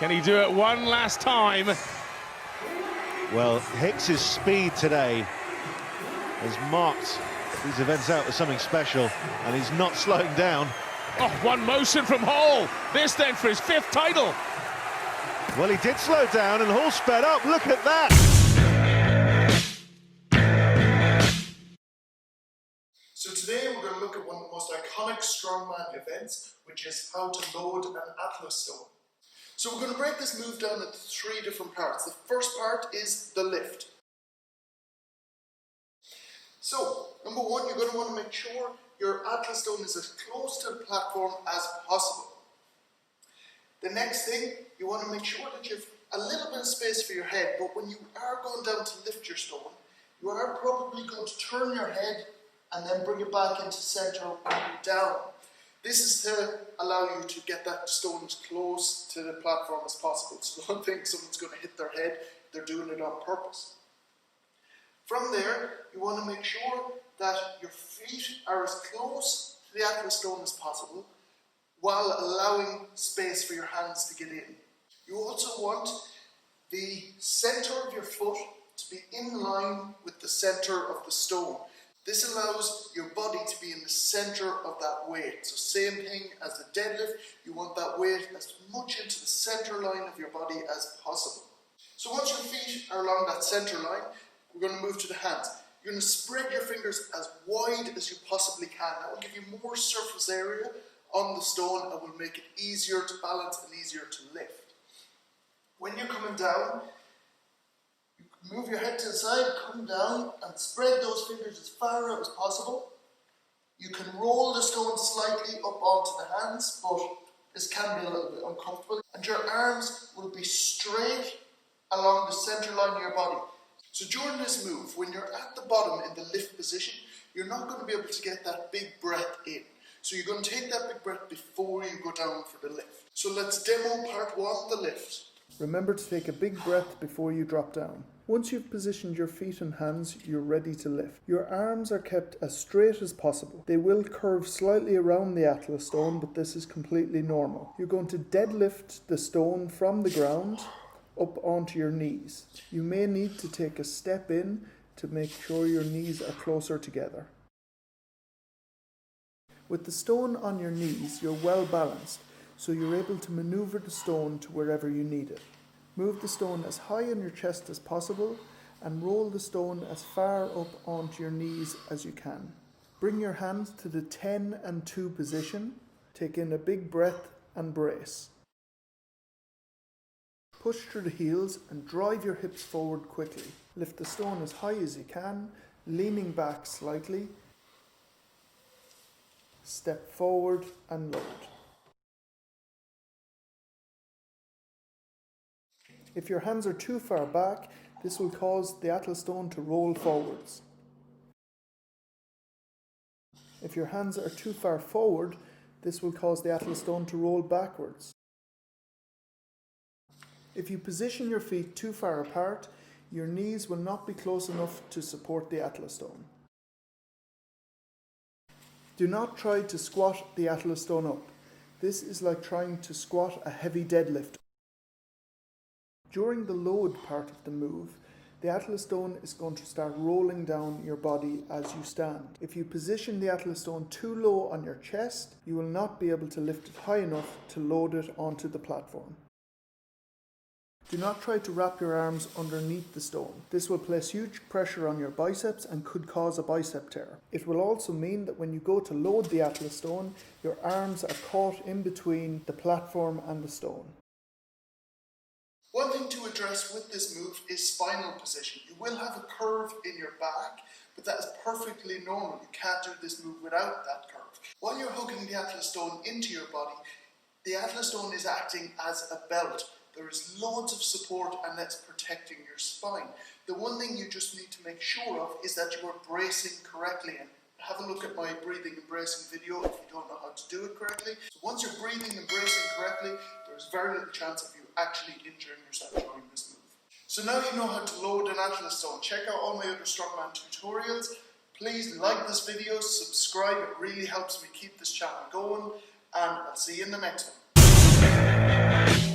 Can he do it one last time? Well, Hicks's speed today has marked these events out as something special, and he's not slowing down. Oh, one motion from Hall. This then for his 5th title. Well, he did slow down and Hall sped up. Look at that. So today we're going to look at one of the most iconic strongman events, which is how to load an Atlas stone. So we're going to break this move down into 3 different parts. The first part is the lift. So, number 1, you're going to want to make sure your Atlas stone is as close to the platform as possible. The next thing, you want to make sure that you have a little bit of space for your head, but when you are going down to lift your stone, you are probably going to turn your head and then bring it back into center when you're down. This is to allow you to get that stone as close to the platform as possible. So don't think someone's going to hit their head, they're doing it on purpose. From there, you want to make sure that your feet are as close to the Atlas stone as possible while allowing space for your hands to get in. You also want the center of your foot to be in line with the center of the stone. This allows your body to be in the center of that weight. So same thing as the deadlift, you want that weight as much into the center line of your body as possible. So once your feet are along that center line, we're going to move to the hands. You're going to spread your fingers as wide as you possibly can. That will give you more surface area on the stone and will make it easier to balance and easier to lift. When you're coming down, you move your head to the side, come down and spread those fingers as far out as possible. You can roll the stone slightly up onto the hands, but this can be a little bit uncomfortable. And your arms will be straight along the center line of your body. So during this move, when you're at the bottom in the lift position, you're not going to be able to get that big breath in. So you're going to take that big breath before you go down for the lift. So let's demo part 1, the lift. Remember to take a big breath before you drop down. Once you've positioned your feet and hands, you're ready to lift. Your arms are kept as straight as possible. They will curve slightly around the Atlas stone, but this is completely normal. You're going to deadlift the stone from the ground up onto your knees. You may need to take a step in to make sure your knees are closer together. With the stone on your knees, you're well balanced, so you're able to maneuver the stone to wherever you need it. Move the stone as high on your chest as possible and roll the stone as far up onto your knees as you can. Bring your hands to the 10 and 2 position. Take in a big breath and brace. Push through the heels and drive your hips forward quickly. Lift the stone as high as you can, leaning back slightly. Step forward and load. If your hands are too far back, this will cause the Atlas stone to roll forwards. If your hands are too far forward, this will cause the Atlas stone to roll backwards. If you position your feet too far apart, your knees will not be close enough to support the Atlas stone. Do not try to squat the Atlas stone up. This is like trying to squat a heavy deadlift. During the load part of the move, the Atlas stone is going to start rolling down your body as you stand. If you position the Atlas stone too low on your chest, you will not be able to lift it high enough to load it onto the platform. Do not try to wrap your arms underneath the stone. This will place huge pressure on your biceps and could cause a bicep tear. It will also mean that when you go to load the Atlas stone, your arms are caught in between the platform and the stone. One thing to address with this move is spinal position. You will have a curve in your back, but that is perfectly normal. You can't do this move without that curve. While you're hooking the Atlas stone into your body, the Atlas stone is acting as a belt. There is loads of support and that's protecting your spine. The one thing you just need to make sure of is that you are bracing correctly. And have a look at my breathing and bracing video if you don't know how to do it correctly. So once you're breathing and bracing correctly, there's very little chance of you actually injuring yourself during this move. So now you know how to load an Atlas stone. Check out all my other Strongman tutorials. Please like this video, subscribe, it really helps me keep this channel going, and I'll see you in the next one.